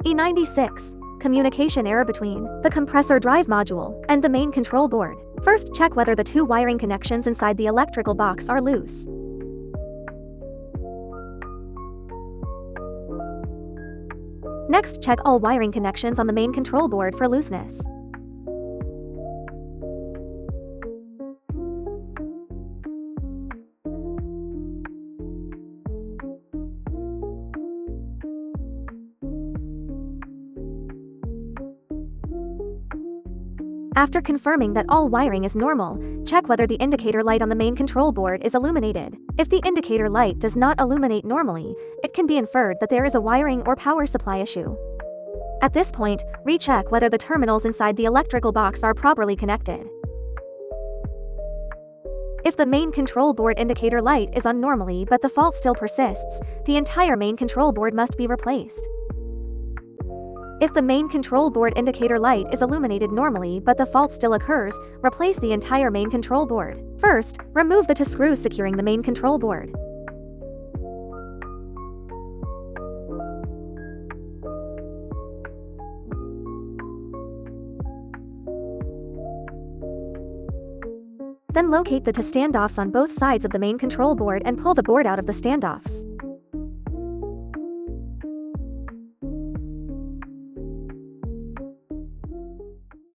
E96. Communication error between the compressor drive module and the main control board. First, check whether the two wiring connections inside the electrical box are loose. Next, check all wiring connections on the main control board for looseness. After confirming that all wiring is normal, check whether the indicator light on the main control board is illuminated. If the indicator light does not illuminate normally, it can be inferred that there is a wiring or power supply issue. At this point, recheck whether the terminals inside the electrical box are properly connected. If the main control board indicator light is on normally but the fault still persists, the entire main control board must be replaced. If the main control board indicator light is illuminated normally but the fault still occurs, replace the entire main control board. First, remove the two screws securing the main control board. Then locate the two standoffs on both sides of the main control board and pull the board out of the standoffs.